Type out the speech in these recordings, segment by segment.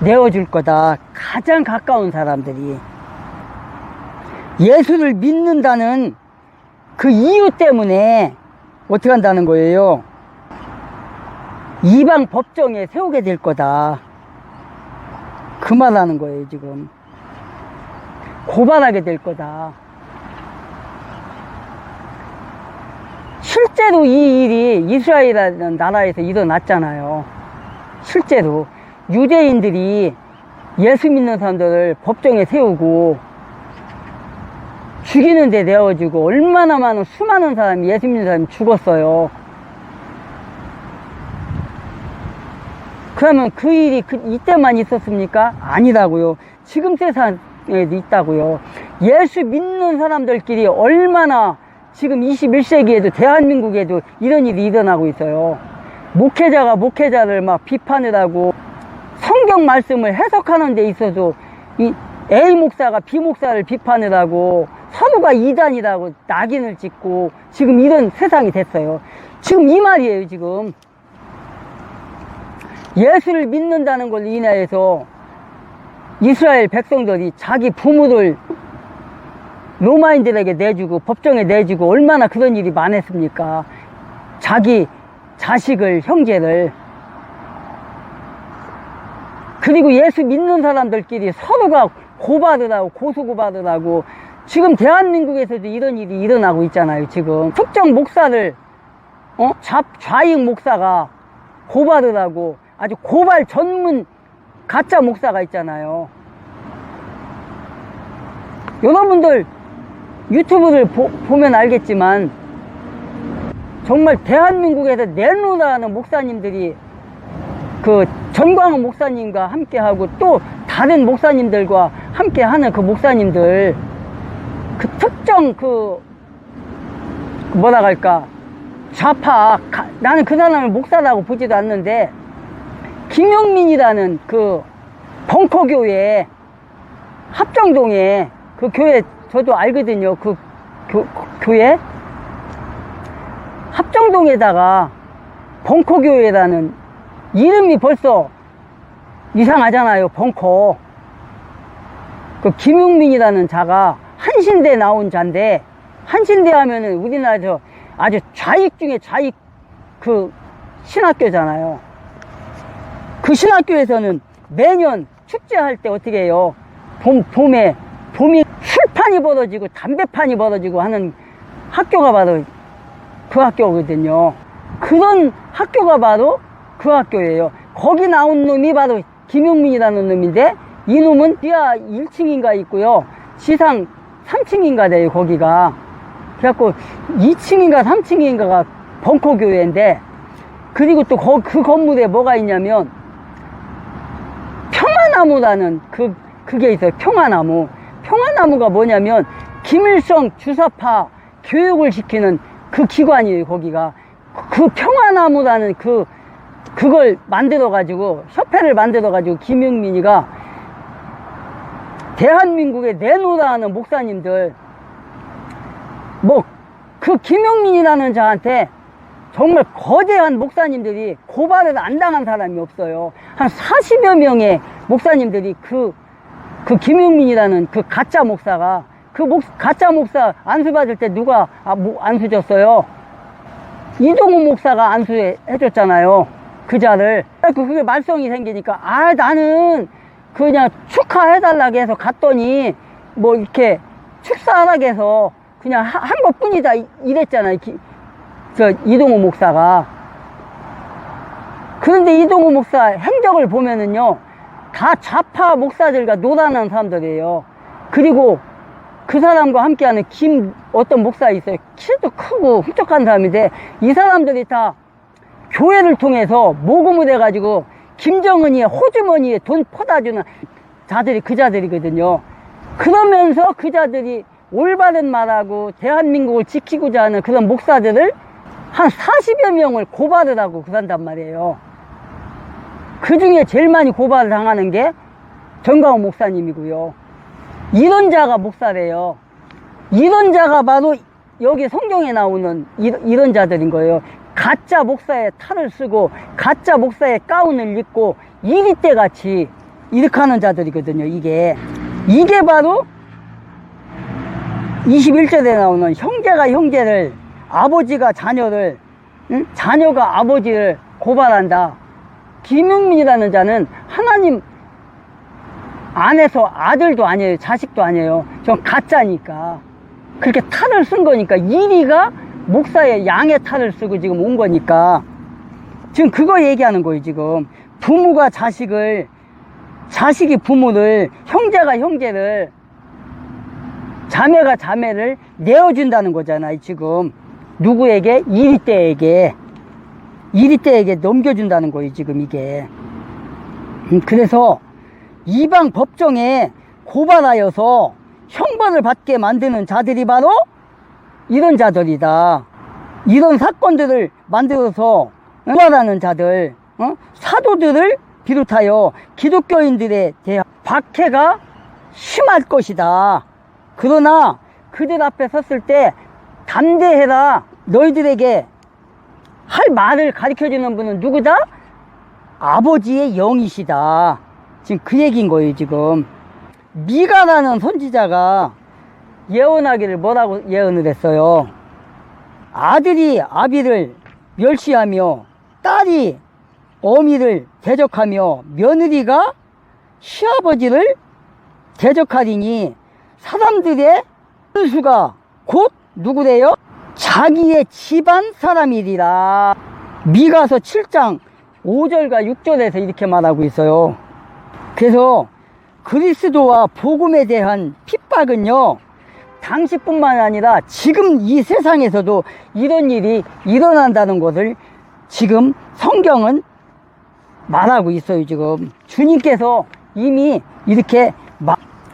내어줄 거다. 가장 가까운 사람들이 예수를 믿는다는 그 이유 때문에 어떻게 한다는 거예요? 이방 법정에 세우게 될 거다. 그 말하는 거예요. 지금 고발하게 될 거다. 실제로 이 일이 이스라엘이라는 나라에서 일어났잖아요. 실제로 유대인들이 예수 믿는 사람들을 법정에 세우고 죽이는 데 내어주고 얼마나 많은 수많은 사람이, 예수 믿는 사람이 죽었어요. 그러면 그 일이 이때만 있었습니까? 아니라고요. 지금 세상에도 있다고요. 예수 믿는 사람들끼리 얼마나 지금 21세기에도 대한민국에도 이런 일이 일어나고 있어요. 목회자가 목회자를 막 비판을 하고 성경 말씀을 해석하는 데 있어서 이 A 목사가 B 목사를 비판을 하고 서로가 이단이라고 낙인을 찍고 지금 이런 세상이 됐어요. 지금 이 말이에요. 지금 예수를 믿는다는 걸 인하여서 이스라엘 백성들이 자기 부모를 로마인들에게 내주고 법정에 내주고 얼마나 그런 일이 많았습니까? 자기 자식을, 형제를. 그리고 예수 믿는 사람들끼리 서로가 고발을 하고 고소고발을 하고 지금 대한민국에서도 이런 일이 일어나고 있잖아요. 지금 특정 목사를 좌익 목사가 고발을 하고 아주 고발 전문 가짜 목사가 있잖아요. 여러분들 유튜브를 보면 알겠지만 정말 대한민국에서 내놓으라는 목사님들이 그 전광훈 목사님과 함께하고 또 다른 목사님들과 함께하는 그 목사님들, 그 특정 뭐라 할까, 좌파, 나는 그 사람을 목사라고 보지도 않는데 김용민이라는 그 벙커교회 합정동에 그 교회 저도 알거든요. 그 교회 합정동에다가 벙커교회라는 이름이 벌써 이상하잖아요. 벙커. 그 김용민이라는 자가 한신대 나온 자인데, 한신대 하면은 우리나라에서 아주 좌익 중에 좌익 그 신학교잖아요. 그 신학교에서는 매년 축제할 때 어떻게 해요? 봄에 술판이 벌어지고 담배판이 벌어지고 하는 학교가 바로 그 학교거든요. 그런 학교가 바로 그 학교예요. 거기 나온 놈이 바로 김용민이라는 놈인데, 이 놈은 지하 1층인가 있고요, 지상 3층인가 돼요. 거기가 그래갖고 2층인가 3층인가가 벙커교회인데, 그리고 또 그 건물에 뭐가 있냐면 평화나무라는 그게 있어요. 평화나무가 뭐냐면 김일성 주사파 교육을 시키는 그 기관이에요. 거기가 그 평화나무라는 그걸 만들어 가지고, 협회를 만들어 가지고 김용민이가 대한민국에 내놓으라 하는 목사님들, 뭐 그 김용민이라는 자한테 정말 거대한 목사님들이 고발을 안 당한 사람이 없어요. 한 40여 명의 목사님들이 그 김용민이라는 그 가짜 목사가, 가짜 목사 안수받을 때 누가 안수줬어요? 이동우 목사가 안수해줬잖아요. 그 자를. 그게 말썽이 생기니까 나는 그냥 축하해달라고 해서 갔더니 뭐 이렇게 축사하라고 해서 그냥 한 것뿐이다 이랬잖아요. 이동우 목사가. 그런데 이동우 목사 행적을 보면은요, 다 좌파 목사들과 노란한 사람들이에요. 그리고 그 사람과 함께하는 어떤 목사 있어요. 키도 크고 훌쩍한 사람인데, 이 사람들이 다 교회를 통해서 모금을 해가지고 김정은이의 호주머니에 돈 퍼다주는 자들이 그 자들이거든요. 그러면서 그 자들이 올바른 말하고 대한민국을 지키고자 하는 그런 목사들을 한 40여 명을 고발을 하고 그런단 말이에요. 그 중에 제일 많이 고발을 당하는 게 전광훈 목사님이고요. 이런 자가 목사래요. 이런 자가 바로 여기 성경에 나오는 이런 자들인 거예요. 가짜 목사의 탈을 쓰고 가짜 목사의 가운을 입고 이리떼 같이 이렇게 하는 자들이거든요. 이게 바로 21절에 나오는 형제가 형제를, 아버지가 자녀를, 자녀가 아버지를 고발한다. 김용민이라는 자는 하나님 안에서 아들도 아니에요, 자식도 아니에요. 전 가짜니까. 그렇게 탈을 쓴 거니까, 이리가 목사의 양의 탈을 쓰고 지금 온 거니까, 지금 그거 얘기하는 거예요. 지금 부모가 자식을, 자식이 부모를, 형제가 형제를, 자매가 자매를 내어준다는 거잖아요. 지금 누구에게? 이리떼에게 넘겨준다는 거예요. 지금 이게. 그래서 이방 법정에 고발하여서 형벌을 받게 만드는 자들이 바로 이런 자들이다. 이런 사건들을 만들어서 고발하는 자들, 사도들을 비롯하여 기독교인들에 대한 박해가 심할 것이다. 그러나 그들 앞에 섰을 때 담대해라. 너희들에게 할 말을 가르쳐주는 분은 누구다? 아버지의 영이시다. 지금 그 얘기인 거예요. 지금 미가라는 선지자가 예언하기를 뭐라고 예언을 했어요? 아들이 아비를 멸시하며 딸이 어미를 대적하며 며느리가 시아버지를 대적하리니 사람들의 수가 곧 누구래요? 자기의 집안 사람이리라. 미가서 7장 5절과 6절에서 이렇게 말하고 있어요. 그래서 그리스도와 복음에 대한 핍박은요, 당시뿐만 아니라 지금 이 세상에서도 이런 일이 일어난다는 것을 지금 성경은 말하고 있어요. 지금 주님께서 이미 이렇게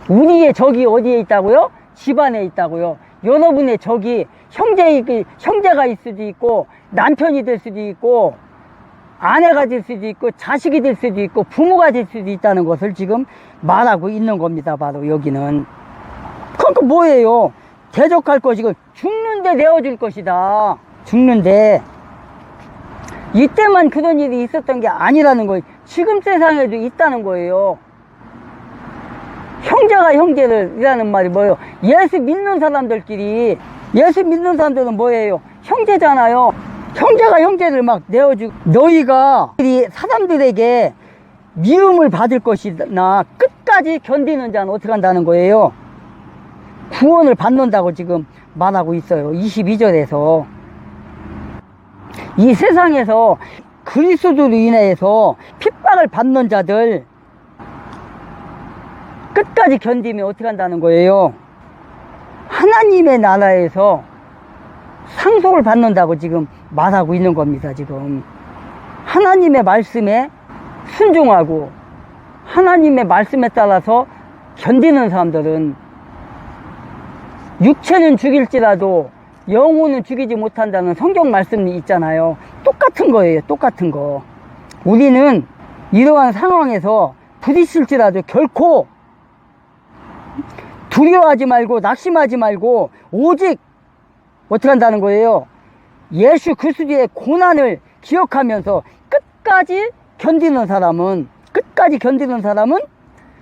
우리의 적이 어디에 있다고요? 집안에 있다고요. 여러분의 적이 형제가 있을 수도 있고, 남편이 될 수도 있고, 아내가 될 수도 있고, 자식이 될 수도 있고, 부모가 될 수도 있다는 것을 지금 말하고 있는 겁니다. 바로 여기는. 그러니까 뭐예요? 대적할 것이고 죽는데 내어줄 것이다. 죽는데. 이때만 그런 일이 있었던 게 아니라는 거예요. 지금 세상에도 있다는 거예요. 형제가 형제를 이라는 말이 뭐예요? 예수 믿는 사람들끼리, 예수 믿는 사람들은 뭐예요? 형제잖아요. 형제가 형제를 막 내어주고, 너희가 사람들에게 미움을 받을 것이나 끝까지 견디는 자는 어떻게 한다는 거예요? 구원을 받는다고 지금 말하고 있어요. 22절에서. 이 세상에서 그리스도로 인해서 핍박을 받는 자들 끝까지 견디면 어떻게 한다는 거예요? 하나님의 나라에서 상속을 받는다고 지금 말하고 있는 겁니다. 지금 하나님의 말씀에 순종하고 하나님의 말씀에 따라서 견디는 사람들은 육체는 죽일지라도 영혼은 죽이지 못한다는 성경 말씀이 있잖아요. 똑같은 거예요. 똑같은 거. 우리는 이러한 상황에서 부딪힐지라도 결코 두려워하지 말고 낙심하지 말고 오직 어떻게 한다는 거예요? 예수 그리스도의 고난을 기억하면서 끝까지 견디는 사람은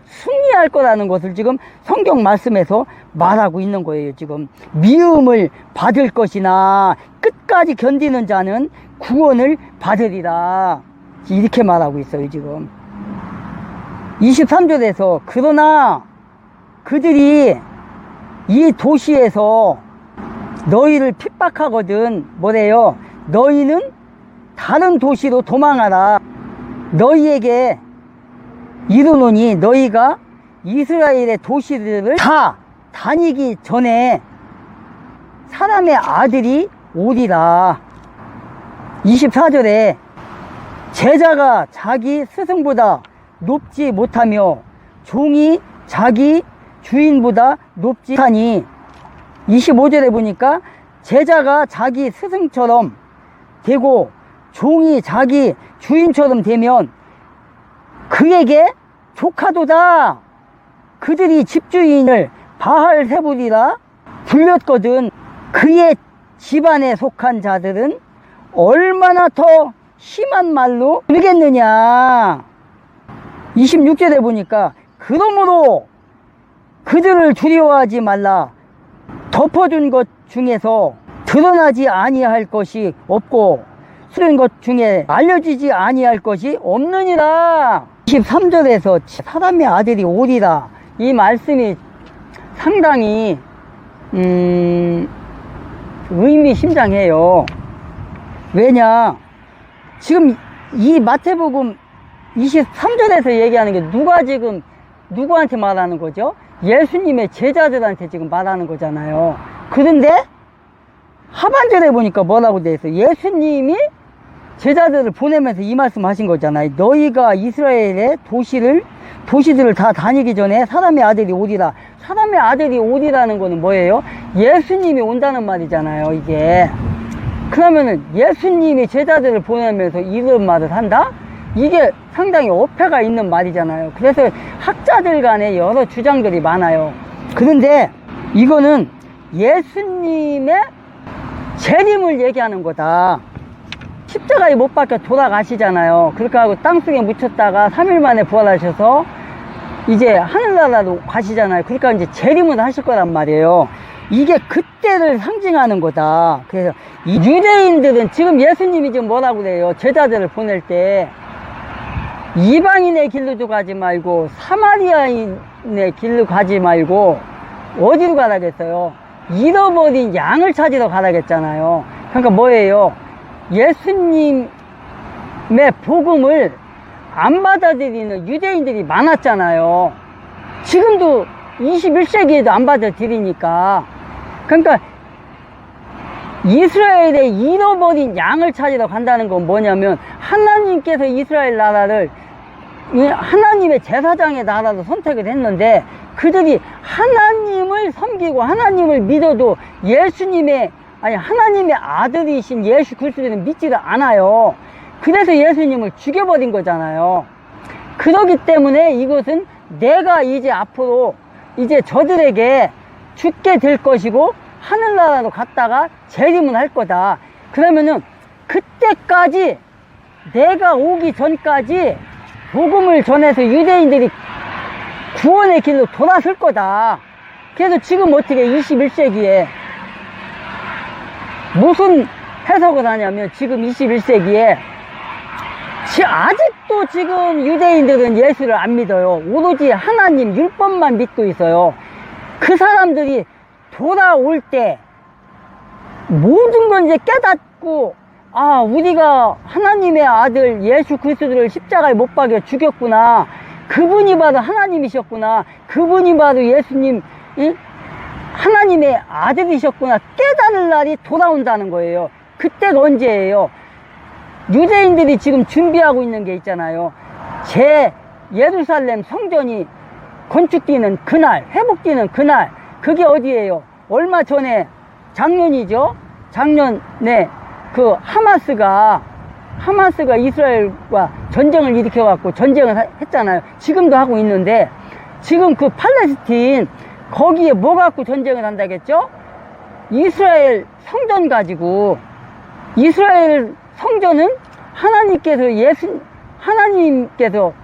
승리할 거라는 것을 지금 성경 말씀에서 말하고 있는 거예요. 지금 미움을 받을 것이나 끝까지 견디는 자는 구원을 받으리라. 이렇게 말하고 있어요. 지금 23절에서 그러나 그들이 이 도시에서 너희를 핍박하거든 뭐래요? 너희는 다른 도시로 도망하라. 너희에게 이르노니 너희가 이스라엘의 도시들을 다 다니기 전에 사람의 아들이 오리라. 24절에 제자가 자기 스승보다 높지 못하며 종이 자기 주인보다 높지 못하니 25절에 보니까 제자가 자기 스승처럼 되고 종이 자기 주인처럼 되면 그에게 조카도다. 그들이 집주인을 바알세불이라 불렸거든. 그의 집안에 속한 자들은 얼마나 더 심한 말로 부르겠느냐. 26절에 보니까 그러므로 그들을 두려워하지 말라. 덮어준 것 중에서 드러나지 아니할 것이 없고 숨은 것 중에 알려지지 아니할 것이 없느니라. 23절에서 사람의 아들이 오리라, 이 말씀이 상당히 의미심장해요. 왜냐, 지금 이 마태복음 23절에서 얘기하는 게 누가 지금 누구한테 말하는 거죠? 예수님의 제자들한테 지금 말하는 거잖아요. 그런데 하반절에 보니까 뭐라고 돼 있어? 예수님이 제자들을 보내면서 이 말씀 하신 거잖아요. 너희가 이스라엘의 도시들을 다 다니기 전에 사람의 아들이 오리라. 사람의 아들이 오리라는 거는 뭐예요? 예수님이 온다는 말이잖아요, 이게. 그러면은 예수님이 제자들을 보내면서 이런 말을 한다? 이게 상당히 어폐가 있는 말이잖아요. 그래서 학자들 간에 여러 주장들이 많아요. 그런데 이거는 예수님의 재림을 얘기하는 거다. 십자가에 못 박혀 돌아가시잖아요. 그렇게 하고 땅속에 묻혔다가 3일 만에 부활하셔서 이제 하늘나라로 가시잖아요. 그러니까 이제 재림을 하실 거란 말이에요. 이게 그때를 상징하는 거다. 그래서 이 유대인들은 지금 예수님이 지금 뭐라고 그래요? 제자들을 보낼 때 이방인의 길로도 가지 말고 사마리아인의 길로 가지 말고 어디로 가라겠어요? 잃어버린 양을 찾으러 가라겠잖아요. 그러니까 뭐예요? 예수님의 복음을 안 받아들이는 유대인들이 많았잖아요. 지금도 21세기에도 안 받아들이니까. 그러니까 이스라엘의 잃어버린 양을 찾으러 간다는 건 뭐냐면, 하나님께서 이스라엘 나라를 하나님의 제사장의 나라로 선택을 했는데, 그들이 하나님을 섬기고 하나님을 믿어도 하나님의 아들이신 예수 그리스도를 믿지를 않아요. 그래서 예수님을 죽여버린 거잖아요. 그렇기 때문에 이것은 내가 이제 앞으로 이제 저들에게 죽게 될 것이고 하늘나라로 갔다가 재림을 할 거다. 그러면은 그때까지, 내가 오기 전까지 복음을 전해서 유대인들이 구원의 길로 돌아설 거다. 그래서 지금 어떻게 21세기에 무슨 해석을 하냐면, 지금 21세기에 아직도 지금 유대인들은 예수를 안 믿어요. 오로지 하나님 율법만 믿고 있어요. 그 사람들이 돌아올 때 모든 걸 이제 깨닫고, 아, 우리가 하나님의 아들 예수 그리스도를 십자가에 못 박여 죽였구나, 그분이 바로 하나님이셨구나, 그분이 바로 예수님 하나님의 아들이셨구나 깨달을 날이 돌아온다는 거예요. 그때가 언제예요? 유대인들이 지금 준비하고 있는 게 있잖아요. 제 예루살렘 성전이 건축되는 그날, 회복되는 그날, 그게 어디예요? 얼마 전에, 작년이죠? 작년에 그 하마스가 이스라엘과 전쟁을 일으켜갖고 전쟁을 했잖아요. 지금도 하고 있는데, 지금 그 팔레스틴 거기에 뭐 갖고 전쟁을 한다겠죠? 이스라엘 성전 가지고. 이스라엘 성전은 하나님께서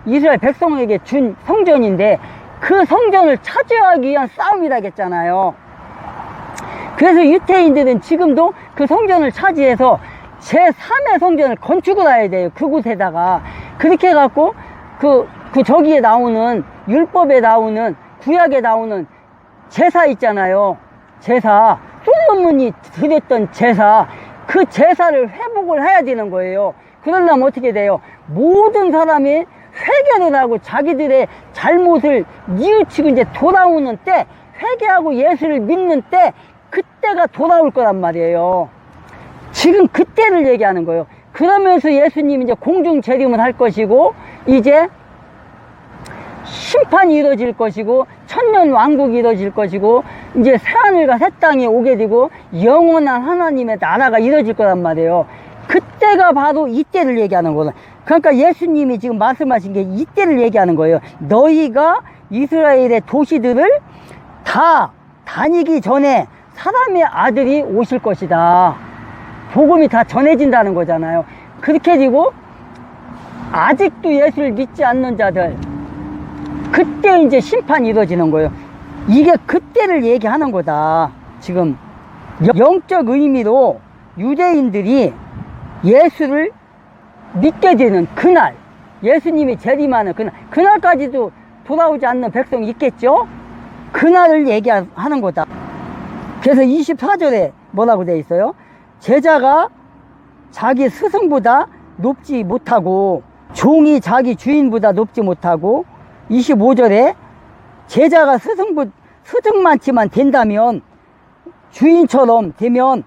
이스라엘 백성에게 준 성전인데, 그 성전을 차지하기 위한 싸움이라겠잖아요. 그래서 유대인들은 지금도 그 성전을 차지해서 제3의 성전을 건축을 해야 돼요. 그곳에다가. 그렇게 해갖고 저기에 나오는, 율법에 나오는, 구약에 나오는 제사 있잖아요. 제사, 솔로몬이 드렸던 제사, 그 제사를 회복을 해야 되는 거예요. 그러려면 어떻게 돼요? 모든 사람이 회개를 하고 자기들의 잘못을 뉘우치고 이제 돌아오는 때, 회개하고 예수를 믿는 때, 그때가 돌아올 거란 말이에요. 지금 그때를 얘기하는 거예요. 그러면서 예수님이 이제 공중 재림을 할 것이고, 이제 심판이 이루어질 것이고, 천년 왕국이 이루어질 것이고, 이제 새하늘과 새 땅이 오게 되고 영원한 하나님의 나라가 이루어질 거란 말이에요. 그때가 바로 이때를 얘기하는 거예요. 그러니까 예수님이 지금 말씀하신 게 이때를 얘기하는 거예요. 너희가 이스라엘의 도시들을 다 다니기 전에 사람의 아들이 오실 것이다. 복음이 다 전해진다는 거잖아요. 그렇게 되고, 아직도 예수를 믿지 않는 자들, 그때 이제 심판이 이루어지는 거예요. 이게 그때를 얘기하는 거다. 지금 영적 의미로 유대인들이 예수를 믿게 되는 그날, 예수님이 재림하는 그날, 그날까지도 돌아오지 않는 백성이 있겠죠? 그날을 얘기하는 거다. 그래서 24절에 뭐라고 되어 있어요? 제자가 자기 스승보다 높지 못하고 종이 자기 주인보다 높지 못하고, 25절에 제자가 스승만치만 된다면, 주인처럼 되면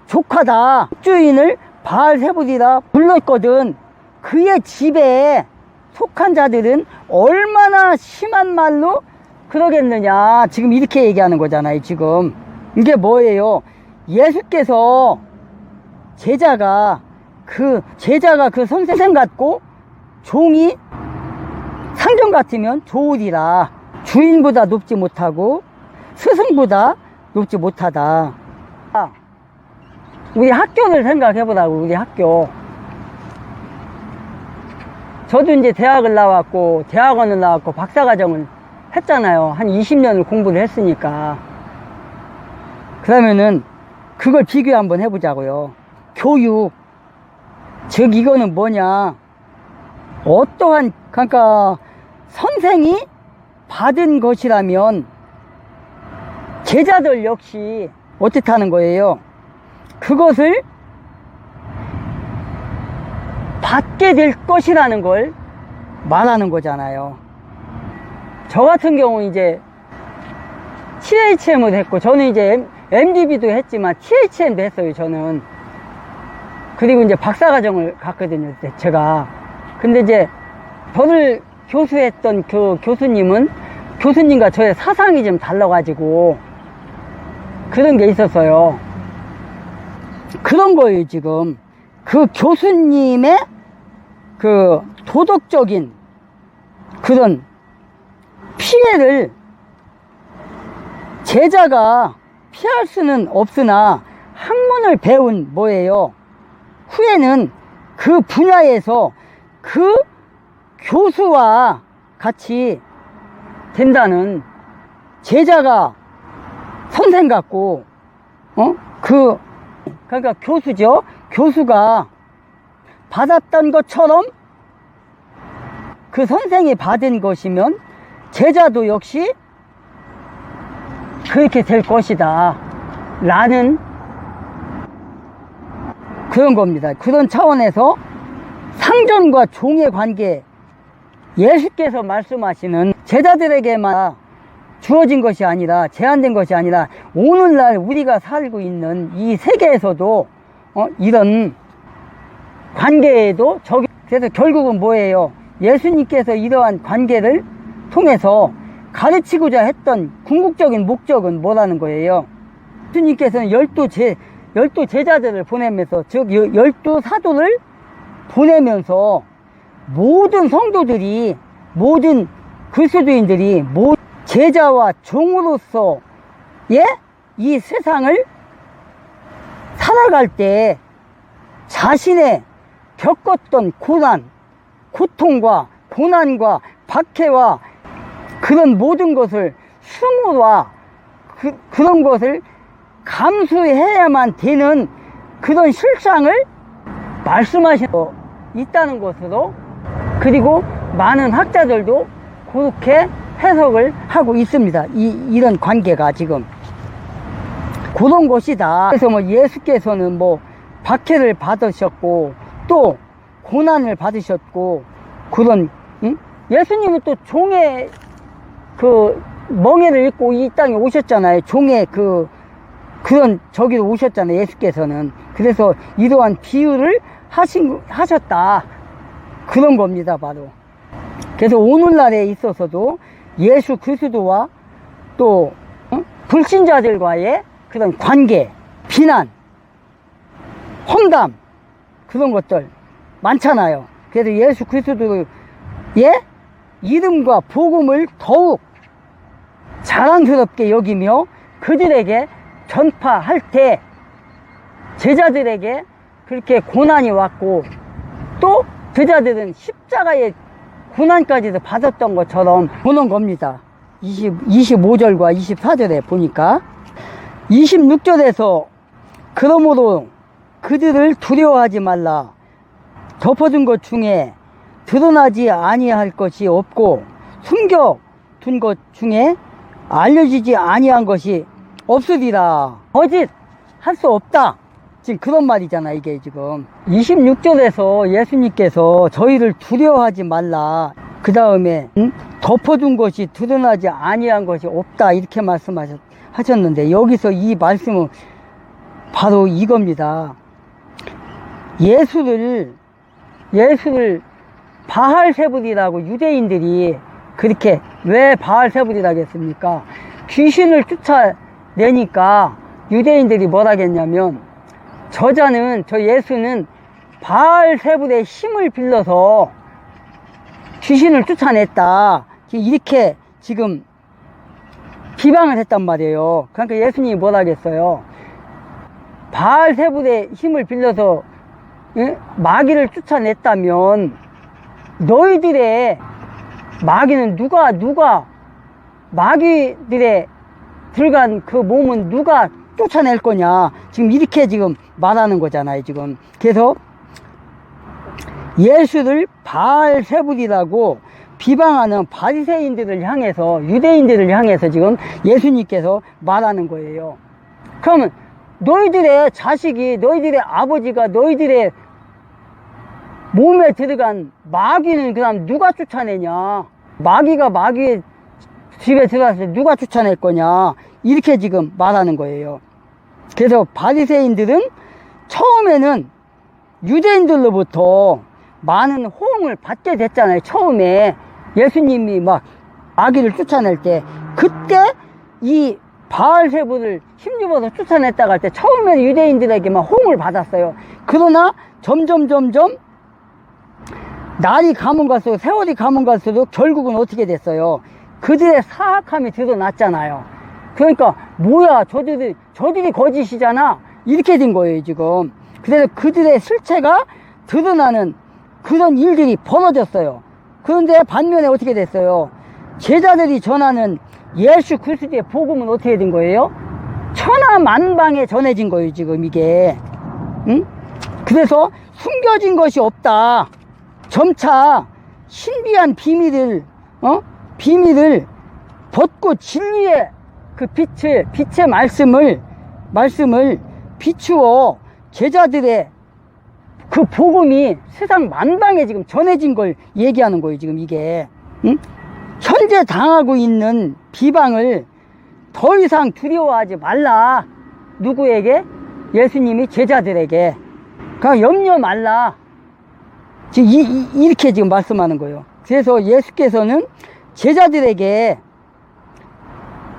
족하다. 주인을 바알세불이라 불렀거든. 그의 집에 속한 자들은 얼마나 심한 말로 그러겠느냐. 지금 이렇게 얘기하는 거잖아요. 지금 이게 뭐예요? 예수께서 제자가 그 선생 같고 종이 상전 같으면 좋으리라. 주인보다 높지 못하고 스승보다 높지 못하다. 우리 학교를 생각해 보라고. 우리 학교, 저도 이제 대학을 나왔고 대학원을 나왔고 박사과정을 했잖아요. 한 20년을 공부를 했으니까. 그러면은 그걸 비교 한번 해보자고요. 교육, 즉 이거는 뭐냐, 어떠한, 그러니까 선생이 받은 것이라면 제자들 역시 어떻다는 거예요? 그것을 받게 될 것이라는 걸 말하는 거잖아요. 저 같은 경우 이제 THM을 했고, 저는 이제 MDB도 했지만 THM도 했어요, 저는. 그리고 이제 박사과정을 갔거든요, 제가. 근데 이제 저를 교수했던 그 교수님과 저의 사상이 좀 달라가지고 그런 게 있었어요. 그런 거예요. 지금 그 교수님의 그 도덕적인 그런 피해를 제자가 피할 수는 없으나, 학문을 배운 뭐예요? 후에는 그 분야에서 그 교수와 같이 된다는, 제자가 선생 같고, 그러니까 교수죠. 교수가 받았던 것처럼 그 선생이 받은 것이면 제자도 역시 그렇게 될 것이다 라는 그런 겁니다. 그런 차원에서 상전과 종의 관계, 예수께서 말씀하시는 제자들에게만 주어진 것이 아니라, 제한된 것이 아니라 오늘날 우리가 살고 있는 이 세계에서도 이런 관계에도 그래서 결국은 뭐예요? 예수님께서 이러한 관계를 통해서 가르치고자 했던 궁극적인 목적은 뭐라는 거예요? 예수님께서는 열두 제자들을 보내면서, 즉 열두 사도를 보내면서 모든 성도들이, 모든 그리스도인들이 제자와 종으로서 이 세상을 살아갈 때 자신의 겪었던 고통과 고난과 박해와 그런 모든 것을 수모와 그런 것을 감수해야만 되는 그런 실상을 말씀하시고 있다는 것으로, 그리고 많은 학자들도 그렇게 해석을 하고 있습니다. 이런 관계가 지금 그런 것이다. 그래서 예수께서는 박해를 받으셨고 또 고난을 받으셨고, 그런 예수님은 또 종의 그 멍에를 입고 이 땅에 오셨잖아요. 종의 그런 저기로 오셨잖아요, 예수께서는. 그래서 이러한 비유를 하셨다, 그런 겁니다, 바로. 그래서 오늘날에 있어서도 예수 그리스도와 또 불신자들과의 그런 관계, 비난, 험담, 그런 것들 많잖아요. 그래서 예수 그리스도의 이름과 복음을 더욱 자랑스럽게 여기며 그들에게 전파할 때, 제자들에게 그렇게 고난이 왔고, 또 제자들은 십자가에 고난까지도 받았던 것처럼 보는 겁니다. 25절과 24절에 보니까 26절에서 그러므로 그들을 두려워하지 말라. 덮어둔 것 중에 드러나지 아니할 것이 없고 숨겨둔 것 중에 알려지지 아니한 것이 없으리라. 거짓 할 수 없다. 지금 그런 말이잖아. 이게 지금 26절에서 예수님께서 저희를 두려워하지 말라, 그 다음에 덮어둔 것이 드러나지 아니한 것이 없다, 이렇게 말씀하셨는데, 여기서 이 말씀은 바로 이겁니다. 예수를 바알세불이라고 유대인들이 그렇게 왜 바알세불이라고 했습니까? 귀신을 쫓아내니까 유대인들이 뭐라 했냐면, 저 예수는 바알세불의 힘을 빌려서 귀신을 쫓아냈다, 이렇게 지금 비방을 했단 말이에요. 그러니까 예수님이 뭐라 했어요? 바알세불의 힘을 빌려서 마귀를 쫓아냈다면 너희들의 마귀는 누가 마귀들의 들어간 그 몸은 누가 쫓아낼 거냐, 지금 이렇게 지금 말하는 거잖아요. 지금 그래서 예수를 바알세불이라고 비방하는 바리새인들을 향해서, 유대인들을 향해서 지금 예수님께서 말하는 거예요. 그러면 너희들의 자식이, 너희들의 아버지가 너희들의 몸에 들어간 마귀는 그다음 누가 쫓아내냐, 마귀가 마귀의 집에 들어갔을 때 누가 쫓아낼 거냐, 이렇게 지금 말하는 거예요. 그래서 바리새인들은 처음에는 유대인들로부터 많은 호응을 받게 됐잖아요. 처음에 예수님이 막 마귀를 쫓아낼 때, 그때 이 바알세불을 힘입어서 쫓아냈다고 할 때 처음에는 유대인들에게 막 호응을 받았어요. 그러나 점점 날이 가면 갈수록, 세월이 가면 갈수록 결국은 어떻게 됐어요? 그들의 사악함이 드러났잖아요. 그러니까 뭐야, 저들이 거짓이잖아, 이렇게 된 거예요 지금. 그래서 그들의 실체가 드러나는 그런 일들이 벌어졌어요. 그런데 반면에 어떻게 됐어요? 제자들이 전하는 예수 그리스도의 복음은 어떻게 된 거예요? 천하만방에 전해진 거예요 지금 이게. 응? 그래서 숨겨진 것이 없다. 점차 신비한 비밀을 벗고 진리의 그 빛의 말씀을 비추어 제자들의 그 복음이 세상 만방에 지금 전해진 걸 얘기하는 거예요 지금 이게. 응? 현재 당하고 있는 비방을 더 이상 두려워하지 말라. 누구에게? 예수님이 제자들에게. 그냥 염려 말라, 지금 이렇게 지금 말씀하는 거예요. 그래서 예수께서는 제자들에게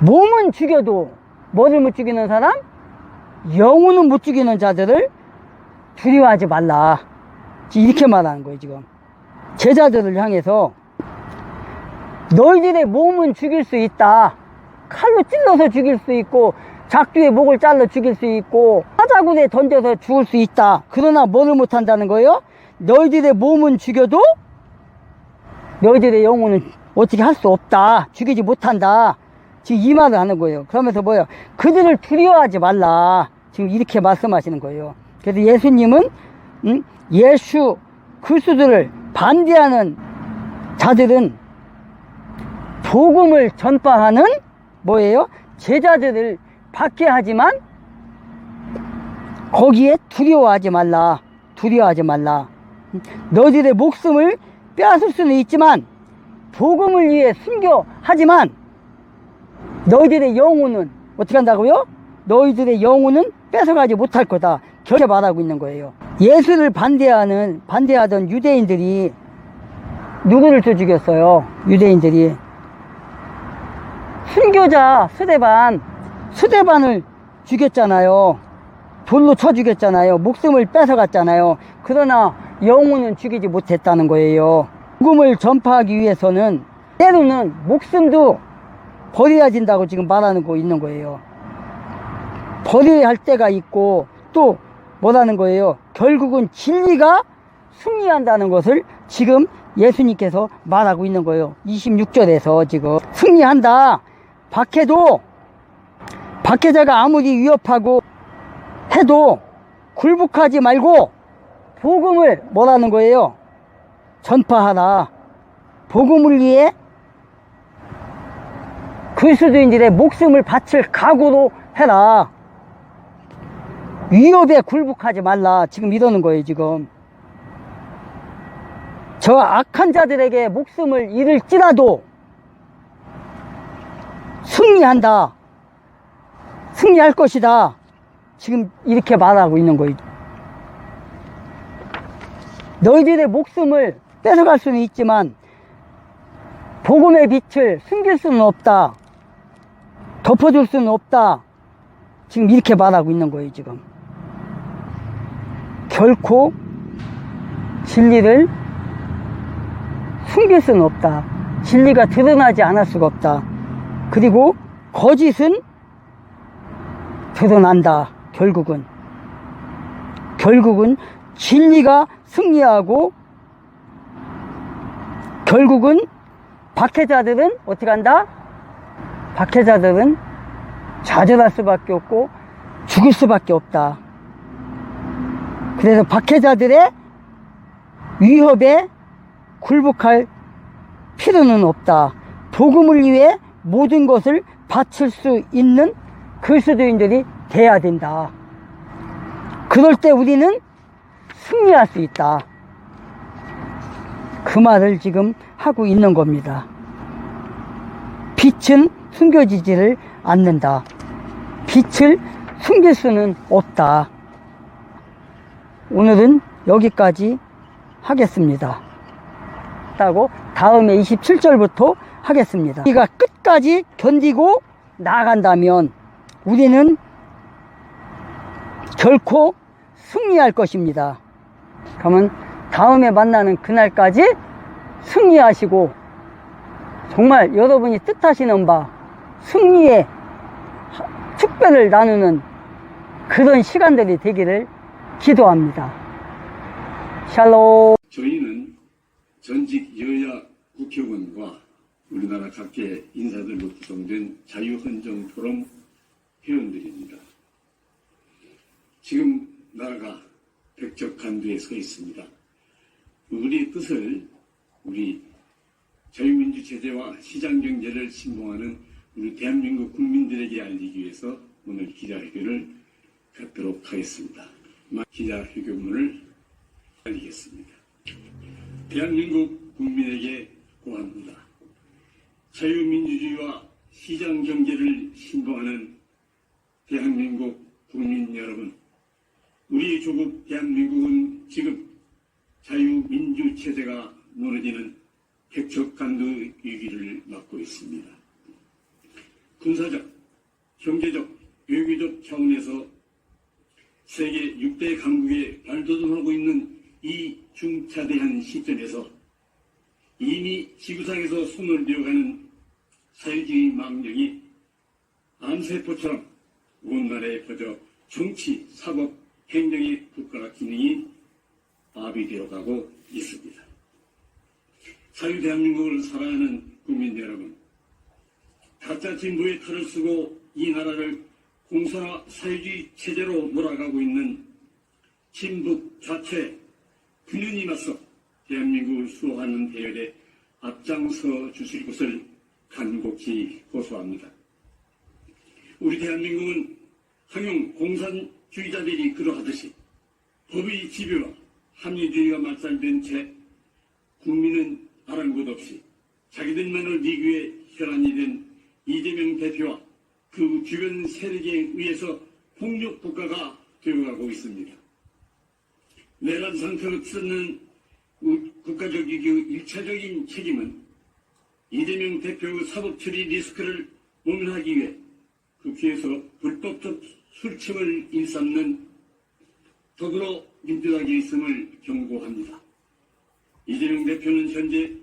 몸은 죽여도 뭐를 못 죽이는 사람? 영혼은 못 죽이는 자들을 두려워하지 말라, 이렇게 말하는 거예요 지금. 제자들을 향해서 너희들의 몸은 죽일 수 있다. 칼로 찔러서 죽일 수 있고, 작두의 목을 잘라 죽일 수 있고, 화자굴에 던져서 죽을 수 있다. 그러나 뭐를 못한다는 거예요? 너희들의 몸은 죽여도 너희들의 영혼은 어떻게 할 수 없다, 죽이지 못한다, 지금 이 말을 하는 거예요. 그러면서 뭐예요? 그들을 두려워하지 말라, 지금 이렇게 말씀하시는 거예요. 그래서 예수님은 예수 그리스도를 반대하는 자들은 복음을 전파하는 뭐예요? 제자들을 받게 하지만 거기에 두려워하지 말라. 너희들의 목숨을 빼앗을 수는 있지만, 복음을 위해 순교 하지만 너희들의 영혼은 어떻게 한다고요? 너희들의 영혼은 뺏어가지 못할 거다, 그렇게 말하고 있는 거예요. 예수를 반대하던 유대인들이 누구를 또 죽였어요? 유대인들이 순교자 스데반을 죽였잖아요. 돌로 쳐 죽였잖아요. 목숨을 뺏어갔잖아요. 그러나 영혼은 죽이지 못했다는 거예요. 복음을 전파하기 위해서는 때로는 목숨도 버려야 된다고 지금 말하는 거 있는 거예요. 버려야 할 때가 있고, 또 뭐라는 거예요? 결국은 진리가 승리한다는 것을 지금 예수님께서 말하고 있는 거예요. 26절에서 지금 승리한다. 박해자가 아무리 위협하고 해도 굴복하지 말고 복음을 뭐라는 거예요? 전파하라. 복음을 위해 그리스도인들의 목숨을 바칠 각오로 해라. 위협에 굴복하지 말라. 지금 이러는 거예요. 지금 저 악한 자들에게 목숨을 잃을지라도 승리한다. 승리할 것이다. 지금 이렇게 말하고 있는 거예요. 너희들의 목숨을 뺏어갈 수는 있지만 복음의 빛을 숨길 수는 없다. 덮어줄 수는 없다. 지금 이렇게 말하고 있는 거예요. 지금 결코 진리를 숨길 수는 없다. 진리가 드러나지 않을 수가 없다. 그리고 거짓은 드러난다. 결국은 진리가 승리하고 결국은 박해자들은 어떻게 한다? 박해자들은 좌절할 수밖에 없고 죽을 수밖에 없다. 그래서 박해자들의 위협에 굴복할 필요는 없다. 복음을 위해 모든 것을 바칠 수 있는 그리스도인들이 돼야 된다. 그럴 때 우리는 승리할 수 있다. 그 말을 지금 하고 있는 겁니다. 빛은 숨겨지지를 않는다. 빛을 숨길 수는 없다. 오늘은 여기까지 하겠습니다. 다고 다음에 27절부터 하겠습니다. 우리가 끝까지 견디고 나아간다면 우리는 결코 승리할 것입니다. 그러면 다음에 만나는 그날까지 승리하시고 정말 여러분이 뜻하시는 바 승리의 축배를 나누는 그런 시간들이 되기를 기도합니다. 샬롬. 저희는 전직 여야 국회의원과 우리나라 각계 인사들로 구성된 자유헌정포럼 회원들입니다. 지금 나라가 백척간두에 서 있습니다. 우리의 뜻을 우리 자유민주체제와 시장경제를 신봉하는 우리 대한민국 국민들에게 알리기 위해서 오늘 기자회견을 갖도록 하겠습니다. 기자회견문을 알리겠습니다. 대한민국 국민에게 고합니다. 자유민주주의와 시장경제를 신봉하는 대한민국 국민 여러분, 우리 조국 대한민국은 지금 자유민주체제가 무너지는 백척간두 위기를 맞고 있습니다. 군사적, 경제적, 외교적 차원에서 세계 6대 강국에 발돋움하고 있는 이 중차대한 시점에서 이미 지구상에서 손을 뉘어가는 사회주의 망령이 암세포처럼 온 나라에 퍼져 정치, 사법, 행정의 국가 기능이 마비되어가고 있습니다. 자유 대한민국을 사랑하는 국민 여러분, 가짜 진보의 탈을 쓰고 이 나라를 공산화 사회주의 체제로 몰아가고 있는 친북 좌채 9년이 맞서 대한민국을 수호하는 대열에 앞장서 주실 것을 간곡히 호소합니다. 우리 대한민국은 항용 공산주의자들이 그러하듯이 법의 지배와 합리주의가 말살된 채 국민은 아랑곳 없이 자기들만을 미국의 혈안이 된 이재명 대표와 그 주변 세력에 의해서 폭력 국가가 되어가고 있습니다. 내란 상태로 치닫는 국가적이고 일차적인 책임은 이재명 대표의 사법 처리 리스크를 모면하기 위해 국회에서 불법적 술책을 일삼는 더불어민주당에 있음을 경고합니다. 이재명 대표는 현재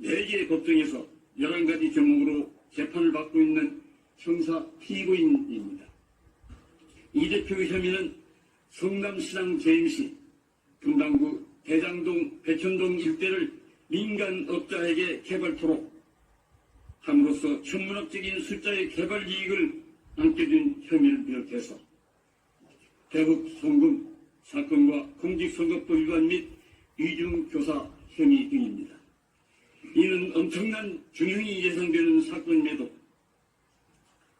4개 법정에서 11가지 제목으로 재판을 받고 있는 형사 피고인입니다. 이 대표의 혐의는 성남시장 재임시 금당구 대장동 백현동 일대를 민간업자에게 개발토록 함으로써 천문학적인 숫자의 개발 이익을 안겨준 혐의를 비롯해서 대북 송금 사건과 공직선거법 위반 및 이중교사 혐의 등입니다. 이는 엄청난 중형이 예상되는 사건임에도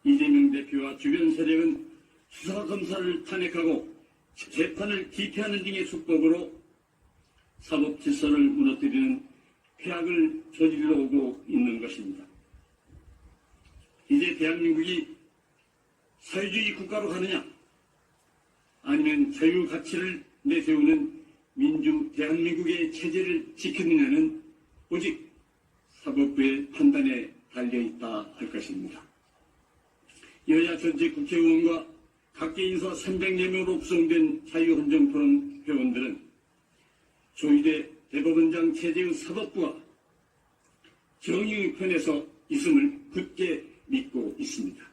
이재명 대표와 주변 세력은 수사검사를 탄핵하고 재판을 기피하는 등의 수법으로 사법 질서를 무너뜨리는 폐악을 저질러 오고 있는 것입니다. 이제 대한민국이 사회주의 국가로 가느냐 아니면 자유 가치를 내세우는 민주 대한민국의 체제를 지키느냐는 오직 사법부의 판단에 달려있다 할 것입니다. 여야 전체 국회의원과 각계 인사 300여 명으로 구성된 자유헌정포럼 회원들은 조희대 대법원장 체제의 사법부가 정의의 편에서 있음을 굳게 믿고 있습니다.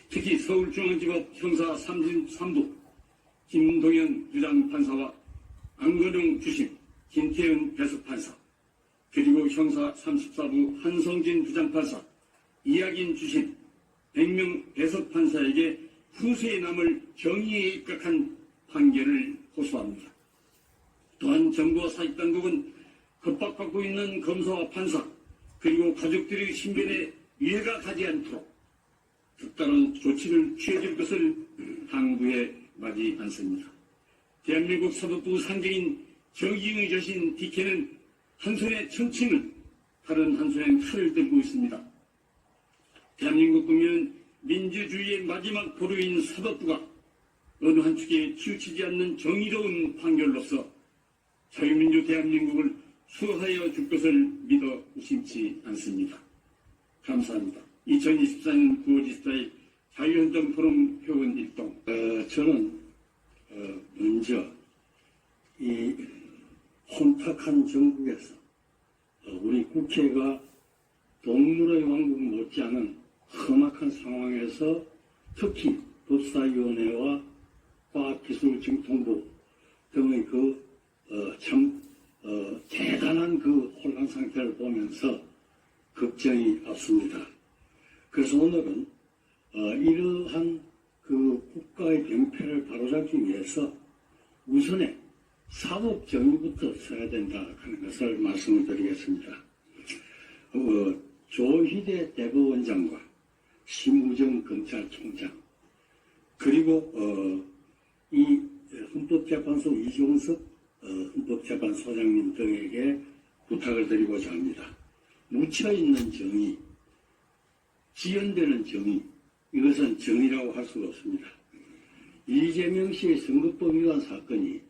특히 서울중앙지법 형사 33부 김동현 부장판사와 안건용 주심, 김태은 배석판사, 그리고 형사 34부 한성진 부장판사, 이학인 주심, 100명 배석판사에게 후세에 남을 정의에 입각한 판결을 호소합니다. 또한 정부와 사익당국은 겁박받고 있는 검사와 판사, 그리고 가족들의 신변에 위해가 가지 않도록 특단한 조치를 취해줄 것을 당부해 마지 않습니다. 대한민국 사법부 상징인 정의의 여신 디케는 한 손에 청칭을, 다른 한 손엔 칼을 들고 있습니다. 대한민국 국민은 민주주의의 마지막 보루인 사법부가 어느 한 축에 치우치지 않는 정의로운 판결로서 자유민주 대한민국을 수호하여 줄 것을 믿어 의심치 않습니다. 감사합니다. 2024년 9월 24일 자유헌정포럼 회원 일동. 저는 먼저 이 혼탁한 정국에서 우리 국회가 동물의 왕국 못지않은 험악한 상황에서 특히 법사위원회와 과학기술정통부 등의 대단한 혼란 상태를 보면서 걱정이 앞섭니다. 그래서 오늘은 이러한 국가의 병폐를 바로잡기 위해서 우선에 사법 정의부터 서야 된다 하는 것을 말씀을 드리겠습니다. 조희대 대법원장과 심우정 검찰총장, 그리고 이 헌법재판소 이종석 헌법재판소장님 등에게 부탁을 드리고자 합니다. 묻혀있는 정의, 지연되는 정의, 이것은 정의라고 할 수가 없습니다. 이재명 씨의 선거법 위반 사건이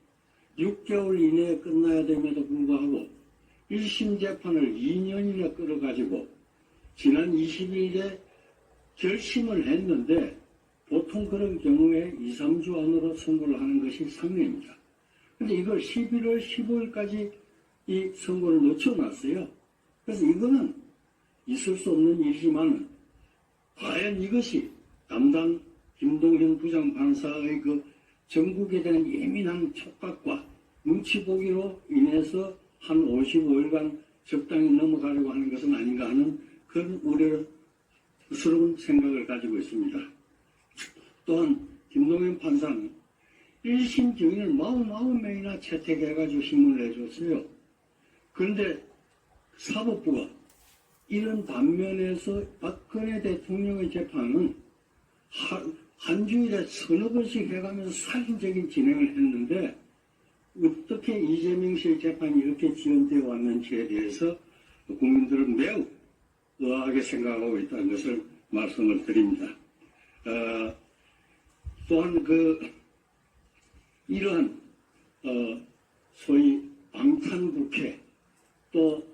6개월 이내에 끝나야 됨에도 불구하고 1심 재판을 2년이나 끌어가지고 지난 20일에 결심을 했는데 보통 그런 경우에 2, 3주 안으로 선고를 하는 것이 상례입니다. 그런데 이걸 11월 15일까지 이 선고를 늦춰놨어요. 그래서 이거는 있을 수 없는 일이지만 과연 이것이 담당 김동현 부장판사의 전국에 대한 예민한 촉각과 눈치 보기로 인해서 한 55일간 적당히 넘어가려고 하는 것은 아닌가 하는 그런 우려스러운 생각을 가지고 있습니다. 또한 김동현 판사는 1심 증인을 49명이나 채택해가지고 신문을 내줬어요. 그런데 사법부가 이런 반면에서 박근혜 대통령의 재판은 한 주일에 서너 번씩 해가면서 살인적인 진행을 했는데 어떻게 이재명 씨의 재판이 이렇게 지연되어 왔는지에 대해서 국민들은 매우 의아하게 생각하고 있다는 것을 말씀을 드립니다. 또한 이러한 소위 방탄국회, 또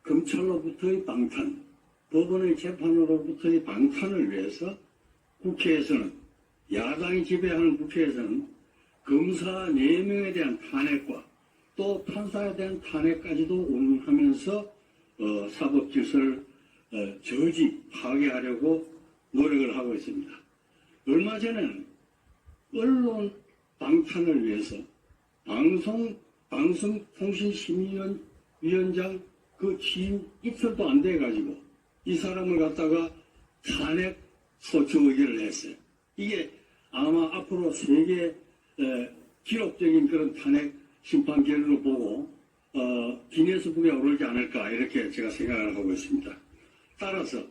검찰로부터의 방탄, 법원의 재판으로부터의 방탄을 위해서 국회에서는, 야당이 지배하는 국회에서는 검사 4명에 대한 탄핵과 또 판사에 대한 탄핵까지도 운운하면서 사법 질서를 저지 파괴하려고 노력을 하고 있습니다. 얼마 전에는 언론 방탄을 위해서 방송통신심의위원 위원장 그 취임 이틀도 안 돼가지고 이 사람을 갖다가 탄핵 소추 의결을 했어요. 이게 아마 앞으로 세계 기록적인 그런 탄핵 심판 결과로 보고 기네스북에 오르지 않을까 이렇게 제가 생각을 하고 있습니다. 따라서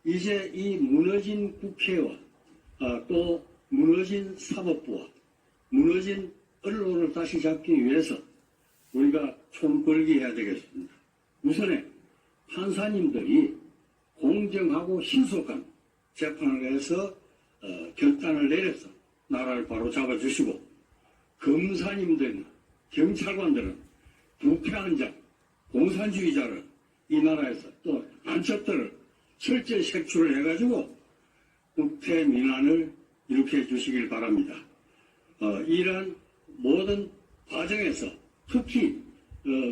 이제 이 무너진 국회와 또 무너진 사법부와 무너진 언론을 다시 잡기 위해서 우리가 총궐기해야 되겠습니다. 우선에 판사님들이 공정하고 신속한 재판을 해서 결단을 내려서 나라를 바로 잡아주시고, 검사님들이나 경찰관들은 부패한 자, 공산주의자를 이 나라에서 또 안첩들을 철저히 색출을 해가지고 국태 민안을 일으켜 주시길 바랍니다. 이러한 모든 과정에서 특히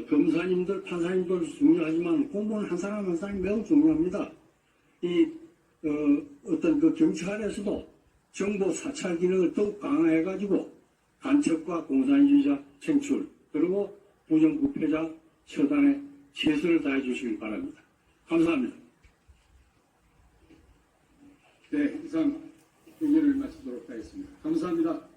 검사님들, 판사님들 중요하지만 공무원 한 사람 한 사람이 매우 중요합니다. 어떤 그 경찰에서도 정보 사찰 기능을 더욱 강화해가지고 간첩과 공산주의자 챙출 그리고 부정부패자 처단에 최선을 다해 주시길 바랍니다. 감사합니다. 네, 이상 의견을 마치도록 하겠습니다. 감사합니다.